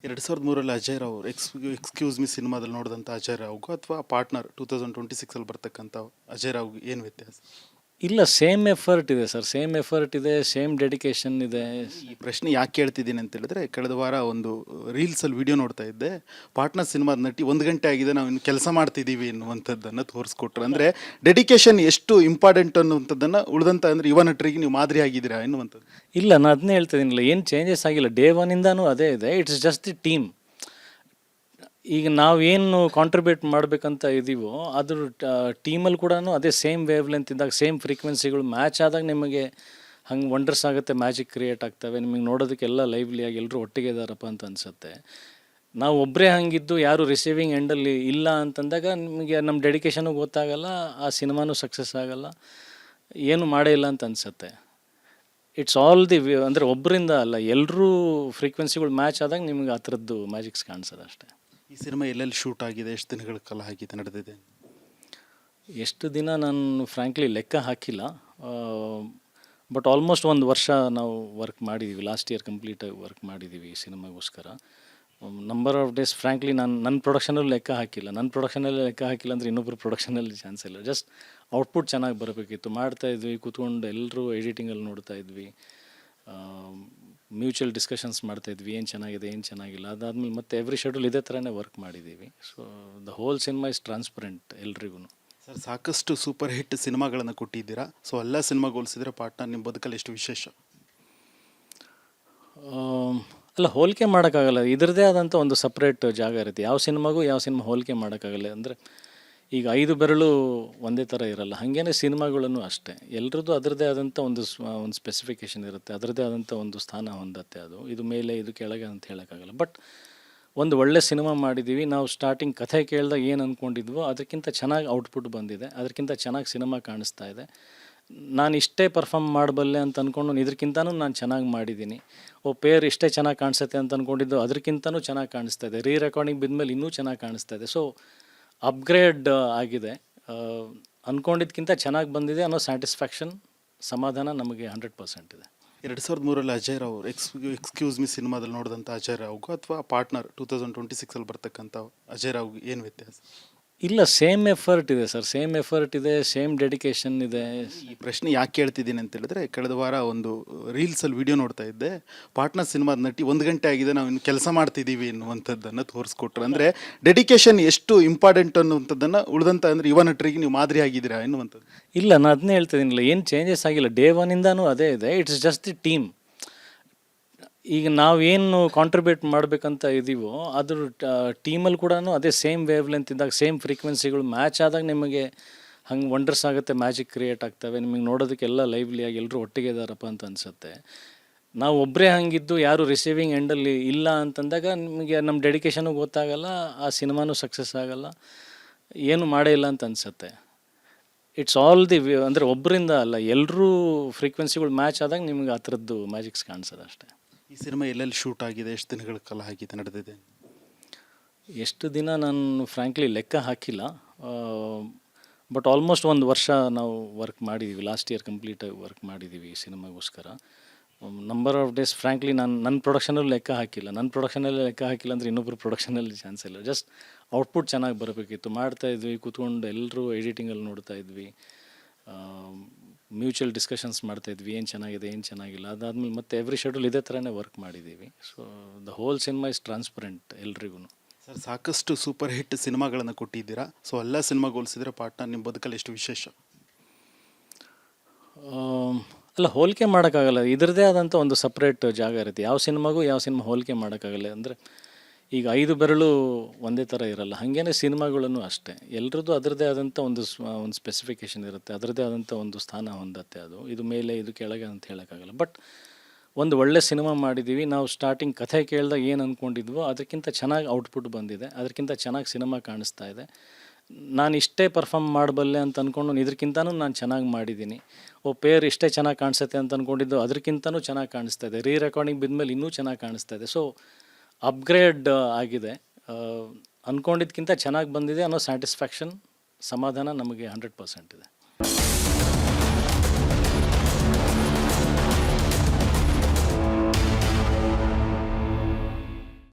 2003ರಲ್ಲಿ Ajay Rao excuse me ಸಿನಿಮಾದಲ್ಲಿ ನೋಡಿದಂಥ ಅಜಯ್ ರಾವ್ಗೂ ಅಥವಾ ಪಾರ್ಟ್ನರ್ 2026ಅಲ್ಲಿ ಬರ್ತಕ್ಕಂಥ ಅಜಯ್ ರಾವ್ಗೂ ಏನು ವ್ಯತ್ಯಾಸ? ಇಲ್ಲ, ಸೇಮ್ ಎಫರ್ಟ್ ಇದೆ ಸರ್, ಸೇಮ್ ಎಫರ್ಟ್ ಇದೆ, ಸೇಮ್ ಡೆಡಿಕೇಶನ್ ಇದೆ. ಈ ಪ್ರಶ್ನೆ ಯಾಕೆ ಕೇಳ್ತಿದ್ದೀನಿ ಅಂತ ಹೇಳಿದ್ರೆ, ಕಳೆದ ವಾರ ಒಂದು ರೀಲ್ಸಲ್ಲಿ ವಿಡಿಯೋ ನೋಡ್ತಾ ಇದ್ದೆ. ಪಾರ್ಟ್ನರ್ ಸಿನಿಮಾದ ನಟಿ 1 ಗಂಟೆ ಆಗಿದೆ, ನಾವು ಇನ್ನು ಕೆಲಸ ಮಾಡ್ತಿದ್ದೀವಿ ಎನ್ನುವಂಥದ್ದನ್ನು ತೋರಿಸ್ಕೊಟ್ರು. ಅಂದರೆ ಡೆಡಿಕೇಶನ್ ಎಷ್ಟು ಇಂಪಾರ್ಟೆಂಟ್ ಅನ್ನುವಂಥದ್ದನ್ನು ಉಳಿದಂಥ ಅಂದರೆ ಯುವ ನಟರಿಗೆ ನೀವು ಮಾದರಿ ಆಗಿದ್ದೀರಾ ಎನ್ನುವಂಥದ್ದು. ಇಲ್ಲ, ನಾನು ಅದನ್ನೇ ಹೇಳ್ತಿದ್ದೀನಿಲ್ಲ, ಏನು ಚೇಂಜಸ್ ಆಗಿಲ್ಲ, ಡೇ ಒನ್ನಿಂದನೂ ಅದೇ ಇದೆ. It's just the team. ಈಗ ನಾವೇನು ಕಾಂಟ್ರಿಬ್ಯೂಟ್ ಮಾಡಬೇಕಂತ ಇದ್ದೀವೋ ಅದ್ರ ಟೀಮಲ್ಲಿ ಕೂಡ ಅದೇ ಸೇಮ್ ವೇವ್ ಲೆಂತ್ ಇದ್ದಾಗ, ಸೇಮ್ ಫ್ರೀಕ್ವೆನ್ಸಿಗಳು ಮ್ಯಾಚ್ ಆದಾಗ ನಿಮಗೆ ಹಂಗೆ ವಂಡರ್ಸ್ ಆಗುತ್ತೆ, ಮ್ಯಾಜಿಕ್ ಕ್ರಿಯೇಟ್ ಆಗ್ತವೆ. ನಿಮಗೆ ನೋಡೋದಕ್ಕೆಲ್ಲ ಲೈವ್ಲಿಯಾಗಿ ಎಲ್ಲರೂ ಒಟ್ಟಿಗೆ ಇದ್ದಾರಪ್ಪ ಅಂತ ಅನಿಸುತ್ತೆ. ನಾವು ಒಬ್ಬರೇ ಹಂಗಿದ್ದು ಯಾರು ರಿಸೀವಿಂಗ್ ಎಂಡಲ್ಲಿ ಇಲ್ಲ ಅಂತಂದಾಗ ನಿಮಗೆ ನಮ್ಮ ಡೆಡಿಕೇಶನು ಗೊತ್ತಾಗಲ್ಲ, ಆ ಸಿನಿಮಾನೂ ಸಕ್ಸಸ್ ಆಗಲ್ಲ, ಏನು ಮಾಡೇ ಇಲ್ಲ ಅಂತ ಅನಿಸುತ್ತೆ. ಇಟ್ಸ್ ಆಲ್ ದಿ ಅಂದರೆ ಒಬ್ಬರಿಂದ ಅಲ್ಲ, ಎಲ್ಲರೂ ಫ್ರೀಕ್ವೆನ್ಸಿಗಳು ಮ್ಯಾಚ್ ಆದಾಗ ನಿಮಗೆ ಆ ಥರದ್ದು ಮ್ಯಾಜಿಕ್ಸ್ ಕಾಣಿಸೋದು ಅಷ್ಟೇ. ಈ ಸಿನಿಮಾ ಎಲ್ಲೆಲ್ಲಿ ಶೂಟ್ ಆಗಿದೆ, ಎಷ್ಟು ದಿನಗಳ ಕಾಲ ಆಗಿದೆ, ನಡೆದಿದೆ? ಎಷ್ಟು ದಿನ ನಾನು ಫ್ರ್ಯಾಂಕ್ಲಿ ಲೆಕ್ಕ ಹಾಕಿಲ್ಲ, ಬಟ್ ಆಲ್ಮೋಸ್ಟ್ 1 ವರ್ಷ ನಾವು ವರ್ಕ್ ಮಾಡಿದ್ದೀವಿ. ಲಾಸ್ಟ್ ಇಯರ್ ಕಂಪ್ಲೀಟಾಗಿ ವರ್ಕ್ ಮಾಡಿದ್ದೀವಿ ಈ ಸಿನಿಮಾಗೋಸ್ಕರ. ನಂಬರ್ ಆಫ್ ಡೇಸ್ ಫ್ರ್ಯಾಂಕ್ಲಿ ನನ್ನ ಪ್ರೊಡಕ್ಷನಲ್ಲಿ ಲೆಕ್ಕ ಹಾಕಿಲ್ಲ. ನನ್ನ ಪ್ರೊಡಕ್ಷನಲ್ಲಿ ಲೆಕ್ಕ ಹಾಕಿಲ್ಲ ಅಂದರೆ ಇನ್ನೊಬ್ಬರು ಪ್ರೊಡಕ್ಷನಲ್ಲಿ ಚಾನ್ಸ್ ಇಲ್ಲ. ಜಸ್ಟ್ ಔಟ್ಪುಟ್ ಚೆನ್ನಾಗಿ ಬರಬೇಕಿತ್ತು, ಮಾಡ್ತಾಯಿದ್ವಿ, ಕೂತ್ಕೊಂಡು ಎಲ್ಲರೂ ಎಡಿಟಿಂಗಲ್ಲಿ ನೋಡ್ತಾ ಇದ್ವಿ, ಮ್ಯೂಚುವಲ್ ಡಿಸ್ಕಷನ್ಸ್ ಮಾಡ್ತಾಯಿದ್ವಿ, ಏನು ಚೆನ್ನಾಗಿದೆ ಏನು ಚೆನ್ನಾಗಿಲ್ಲ. ಅದಾದಮೇಲೆ ಮತ್ತೆ ಎವ್ರಿ ಶೆಡ್ಯೂಲ್ ಇದೇ ಥರನೇ ವರ್ಕ್ ಮಾಡಿದ್ದೀವಿ. So the whole cinema is transparent ಎಲ್ರಿಗೂ. ಸರ್, ಸಾಕಷ್ಟು ಸೂಪರ್ ಹಿಟ್ ಸಿನಿಮಾಗಳನ್ನು ಕೊಟ್ಟಿದ್ದೀರಾ. ಸೊ ಎಲ್ಲ ಸಿನಿಮಾಗೆ ಹೋಲಿಸಿದ್ರೆ ಪಾರ್ಟ್ನರ್ ನಿಮ್ಮ ಬದುಕಲ್ಲಿ ಎಷ್ಟು ವಿಶೇಷ? ಅಲ್ಲ, ಹೋಲಿಕೆ ಮಾಡೋಕ್ಕಾಗಲ್ಲ, ಇದರದೇ ಆದಂಥ ಒಂದು ಸಪ್ರೇಟ್ ಜಾಗ ಇರುತ್ತೆ. ಯಾವ ಸಿನಿಮಾಗೂ ಯಾವ ಸಿನಿಮಾ ಹೋಲಿಕೆ ಮಾಡೋಕ್ಕಾಗಲ್ಲ. ಅಂದರೆ ಈಗ 5 ಬೆರಳು ಒಂದೇ ಥರ ಇರಲ್ಲ, ಹಾಗೇನೆ ಸಿನಿಮಾಗಳನ್ನು ಅಷ್ಟೇ. ಎಲ್ಲರದ್ದು ಅದರದ್ದೇ ಆದಂಥ ಒಂದು ಸ್ಪೆಸಿಫಿಕೇಷನ್ ಇರುತ್ತೆ, ಅದರದ್ದೇ ಆದಂಥ ಒಂದು ಸ್ಥಾನ ಹೊಂದತ್ತೆ. ಅದು ಇದು ಮೇಲೆ ಇದು ಕೆಳಗೆ ಅಂತ ಹೇಳೋಕ್ಕಾಗಲ್ಲ. ಬಟ್ ಒಂದು ಒಳ್ಳೆ ಸಿನಿಮಾ ಮಾಡಿದ್ದೀವಿ. ನಾವು ಸ್ಟಾರ್ಟಿಂಗ್ ಕಥೆ ಕೇಳಿದಾಗ ಏನು ಅಂದ್ಕೊಂಡಿದ್ವೋ ಅದಕ್ಕಿಂತ ಚೆನ್ನಾಗಿ ಔಟ್ಪುಟ್ ಬಂದಿದೆ, ಅದಕ್ಕಿಂತ ಚೆನ್ನಾಗಿ ಸಿನಿಮಾ ಕಾಣಿಸ್ತಾ ಇದೆ. ನಾನು ಇಷ್ಟೇ ಪರ್ಫಾರ್ಮ್ ಮಾಡಬಲ್ಲೆ ಅಂತ ಅಂದ್ಕೊಂಡು ಇದಕ್ಕಿಂತನೂ ನಾನು ಚೆನ್ನಾಗಿ ಮಾಡಿದ್ದೀನಿ. ಪೇರ್ ಇಷ್ಟೇ ಚೆನ್ನಾಗಿ ಕಾಣಿಸುತ್ತೆ ಅಂತ ಅಂದ್ಕೊಂಡಿದ್ದು ಅದಕ್ಕಿಂತನೂ ಚೆನ್ನಾಗಿ ಕಾಣಿಸ್ತಾ ಇದೆ. ರೀ ರೆಕಾರ್ಡಿಂಗ್ ಬಿದ್ಮೇಲೆ ಇನ್ನೂ ಚೆನ್ನಾಗಿ ಕಾಣಿಸ್ತಾ ಇದೆ. ಸೊ ಅಪ್ಗ್ರೇಡ್ ಆಗಿದೆ, ಅಂದ್ಕೊಂಡಿದ್ದಕ್ಕಿಂತ ಚೆನ್ನಾಗಿ ಬಂದಿದೆ ಅನ್ನೋ ಸ್ಯಾಟಿಸ್ಫ್ಯಾಕ್ಷನ್, ಸಮಾಧಾನ ನಮಗೆ 100% ಇದೆ. 2003ರಲ್ಲಿ ಅಜಯ್ ರಾವ್ ಎಕ್ಸ್ಕ್ಯೂಸ್ ಮಿ ಸಿನಿಮಾದಲ್ಲಿ ನೋಡಿದಂಥ ಅಜಯ್ ರಾವ್ಗೂ ಅಥವಾ ಪಾರ್ಟ್ನರ್ 2026ಅಲ್ಲಿ ಬರ್ತಕ್ಕಂಥ ಅಜಯ್ ರಾವ್ಗೂ ಏನು ವ್ಯತ್ಯಾಸ? ಇಲ್ಲ, ಸೇಮ್ ಎಫರ್ಟ್ ಇದೆ ಸರ್, ಸೇಮ್ ಎಫರ್ಟ್ ಇದೆ, ಸೇಮ್ ಡೆಡಿಕೇಶನ್ ಇದೆ. ಈ ಪ್ರಶ್ನೆ ಯಾಕೆ ಕೇಳ್ತಿದ್ದೀನಿ ಅಂತ ಹೇಳಿದ್ರೆ, ಕಳೆದ ವಾರ ಒಂದು ರೀಲ್ಸಲ್ಲಿ ವಿಡಿಯೋ ನೋಡ್ತಾ ಇದ್ದೆ. ಪಾರ್ಟ್ನರ್ ಸಿನಿಮಾದ ನಟಿ 1 ಗಂಟೆ ಆಗಿದೆ, ನಾವು ಇನ್ನು ಕೆಲಸ ಮಾಡ್ತಿದ್ದೀವಿ ಎನ್ನುವಂಥದ್ದನ್ನು ತೋರಿಸ್ಕೊಟ್ರು. ಅಂದರೆ ಡೆಡಿಕೇಶನ್ ಎಷ್ಟು ಇಂಪಾರ್ಟೆಂಟ್ ಅನ್ನುವಂಥದ್ದನ್ನು ಉಳಿದಂಥ ಅಂದರೆ ಯುವ ನಟರಿಗೆ ನೀವು ಮಾದರಿ ಆಗಿದ್ದೀರಾ ಎನ್ನುವಂಥದ್ದು. ಇಲ್ಲ, ನಾನು ಅದನ್ನೇ ಹೇಳ್ತಿದ್ದೀನಿಲ್ಲ, ಏನು ಚೇಂಜಸ್ ಆಗಿಲ್ಲ, ಡೇ ಒನ್ನಿಂದನೂ ಅದೇ ಇದೆ. It's just the team. ಈಗ ನಾವೇನು ಕಾಂಟ್ರಿಬ್ಯೂಟ್ ಮಾಡಬೇಕಂತ ಇದ್ದೀವೋ ಅದ್ರ ಟೀಮಲ್ಲಿ ಕೂಡ ಅದೇ ಸೇಮ್ ವೇವ್ ಲೆಂತ್ ಇದ್ದಾಗ, ಸೇಮ್ ಫ್ರೀಕ್ವೆನ್ಸಿಗಳು ಮ್ಯಾಚ್ ಆದಾಗ ನಿಮಗೆ ಹಂಗೆ ವಂಡರ್ಸ್ ಆಗುತ್ತೆ, ಮ್ಯಾಜಿಕ್ ಕ್ರಿಯೇಟ್ ಆಗ್ತವೆ. ನಿಮಗೆ ನೋಡೋದಕ್ಕೆಲ್ಲ ಲೈವ್ಲಿಯಾಗಿ ಎಲ್ಲರೂ ಒಟ್ಟಿಗೆ ಇದ್ದಾರಪ್ಪ ಅಂತ ಅನಿಸುತ್ತೆ. ನಾವು ಒಬ್ಬರೇ ಹಂಗಿದ್ದು ಯಾರು ರಿಸೀವಿಂಗ್ ಎಂಡಲ್ಲಿ ಇಲ್ಲ ಅಂತಂದಾಗ ನಿಮಗೆ ನಮ್ಮ ಡೆಡಿಕೇಶನು ಗೊತ್ತಾಗಲ್ಲ, ಆ ಸಿನಿಮಾನೂ ಸಕ್ಸಸ್ ಆಗಲ್ಲ, ಏನು ಮಾಡೇ ಇಲ್ಲ ಅಂತ ಅನಿಸುತ್ತೆ. ಇಟ್ಸ್ ಆಲ್ ದಿ ಅಂದರೆ ಒಬ್ಬರಿಂದ ಅಲ್ಲ, ಎಲ್ಲರೂ ಫ್ರೀಕ್ವೆನ್ಸಿಗಳು ಮ್ಯಾಚ್ ಆದಾಗ ನಿಮಗೆ ಆ ಥರದ್ದು ಮ್ಯಾಜಿಕ್ಸ್ ಕಾಣಿಸೋದು ಅಷ್ಟೇ. ಈ ಸಿನಿಮಾ ಎಲ್ಲೆಲ್ಲಿ ಶೂಟ್ ಆಗಿದೆ, ಎಷ್ಟು ದಿನಗಳ ಕಾಲ ಆಗಿದೆ, ನಡೆದಿದೆ? ಎಷ್ಟು ದಿನ ನಾನು ಫ್ರ್ಯಾಂಕ್ಲಿ ಲೆಕ್ಕ ಹಾಕಿಲ್ಲ, ಬಟ್ ಆಲ್ಮೋಸ್ಟ್ 1 ವರ್ಷ ನಾವು ವರ್ಕ್ ಮಾಡಿದ್ದೀವಿ. ಲಾಸ್ಟ್ ಇಯರ್ ಕಂಪ್ಲೀಟಾಗಿ ವರ್ಕ್ ಮಾಡಿದ್ದೀವಿ ಈ ಸಿನಿಮಾಗೋಸ್ಕರ. ನಂಬರ್ ಆಫ್ ಡೇಸ್ ಫ್ರ್ಯಾಂಕ್ಲಿ ನನ್ನ ಪ್ರೊಡಕ್ಷನಲ್ಲಿ ಲೆಕ್ಕ ಹಾಕಿಲ್ಲ. ನನ್ನ ಪ್ರೊಡಕ್ಷನಲ್ಲಿ ಲೆಕ್ಕ ಹಾಕಿಲ್ಲ ಅಂದರೆ ಇನ್ನೊಬ್ಬರು ಪ್ರೊಡಕ್ಷನಲ್ಲಿ ಚಾನ್ಸ್ ಇಲ್ಲ. ಜಸ್ಟ್ ಔಟ್ಪುಟ್ ಚೆನ್ನಾಗಿ ಬರಬೇಕಿತ್ತು, ಮಾಡ್ತಾಯಿದ್ವಿ, ಕೂತ್ಕೊಂಡು ಎಲ್ಲರೂ ಎಡಿಟಿಂಗಲ್ಲಿ ನೋಡ್ತಾ ಇದ್ವಿ, ಮ್ಯೂಚುವಲ್ ಡಿಸ್ಕಷನ್ಸ್ ಮಾಡ್ತಾಯಿದ್ವಿ, ಏನು ಚೆನ್ನಾಗಿದೆ ಏನು ಚೆನ್ನಾಗಿಲ್ಲ. ಅದಾದಮೇಲೆ ಮತ್ತೆ ಎವ್ರಿ ಶೆಡ್ಯೂಲ್ ಇದೇ ಥರನೇ ವರ್ಕ್ ಮಾಡಿದ್ದೀವಿ. So the whole cinema is transparent ಎಲ್ರಿಗೂ. ಸರ್, ಸಾಕಷ್ಟು ಸೂಪರ್ ಹಿಟ್ ಸಿನಿಮಾಗಳನ್ನು ಕೊಟ್ಟಿದ್ದೀರಾ. ಸೊ ಎಲ್ಲ ಸಿನಿಮಾಗೆ ಹೋಲಿಸಿದ್ರೆ ಪಾರ್ಟ್ನರ್ ನಿಮ್ಮ ಬದುಕಲ್ಲಿ ಎಷ್ಟು ವಿಶೇಷ? ಅಲ್ಲ, ಹೋಲಿಕೆ ಮಾಡೋಕ್ಕಾಗಲ್ಲ, ಇದರದೇ ಆದಂಥ ಒಂದು ಸಪ್ರೇಟ್ ಜಾಗ ಇರುತ್ತೆ. ಯಾವ ಸಿನಿಮಾಗೂ ಯಾವ ಸಿನಿಮಾ ಹೋಲಿಕೆ ಮಾಡೋಕ್ಕಾಗಲ್ಲ. ಅಂದರೆ ಈಗ 5 ಬೆರಳು ಒಂದೇ ಥರ ಇರಲ್ಲ, ಹಾಗೇನೆ ಸಿನಿಮಾಗಳನ್ನು ಅಷ್ಟೇ. ಎಲ್ಲರದ್ದು ಅದರದ್ದೇ ಆದಂಥ ಒಂದು ಸ್ಪೆಸಿಫಿಕೇಷನ್ ಇರುತ್ತೆ, ಅದರದ್ದೇ ಆದಂಥ ಒಂದು ಸ್ಥಾನ ಹೊಂದತ್ತೆ. ಅದು ಇದು ಮೇಲೆ ಇದು ಕೆಳಗೆ ಅಂತ ಹೇಳೋಕ್ಕಾಗಲ್ಲ. ಬಟ್ ಒಂದು ಒಳ್ಳೆ ಸಿನಿಮಾ ಮಾಡಿದ್ದೀವಿ. ನಾವು ಸ್ಟಾರ್ಟಿಂಗ್ ಕಥೆ ಕೇಳಿದಾಗ ಏನು ಅಂದ್ಕೊಂಡಿದ್ವೋ ಅದಕ್ಕಿಂತ ಚೆನ್ನಾಗಿ ಔಟ್ಪುಟ್ ಬಂದಿದೆ, ಅದಕ್ಕಿಂತ ಚೆನ್ನಾಗಿ ಸಿನಿಮಾ ಕಾಣಿಸ್ತಾ ಇದೆ. ನಾನು ಇಷ್ಟೇ ಪರ್ಫಾರ್ಮ್ ಮಾಡಬಲ್ಲೆ ಅಂತ ಅಂದ್ಕೊಂಡು ಇದಕ್ಕಿಂತನೂ ನಾನು ಚೆನ್ನಾಗಿ ಮಾಡಿದ್ದೀನಿ. ಪೇರ್ ಇಷ್ಟೇ ಚೆನ್ನಾಗಿ ಕಾಣಿಸುತ್ತೆ ಅಂತ ಅಂದ್ಕೊಂಡಿದ್ದು ಅದಕ್ಕಿಂತನೂ ಚೆನ್ನಾಗಿ ಕಾಣಿಸ್ತಾ ಇದೆ. ರೀ ರೆಕಾರ್ಡಿಂಗ್ ಬಿದ್ಮೇಲೆ ಇನ್ನೂ ಚೆನ್ನಾಗಿ ಕಾಣಿಸ್ತಾ ಇದೆ. ಸೊ ಅಪ್ಗ್ರೇಡ್ ಆಗಿದೆ, ಅಂದ್ಕೊಂಡಿದ್ದಕ್ಕಿಂತ ಚೆನ್ನಾಗಿ ಬಂದಿದೆ ಅನ್ನೋ ಸ್ಯಾಟಿಸ್ಫ್ಯಾಕ್ಷನ್, ಸಮಾಧಾನ ನಮಗೆ 100% ಇದೆ.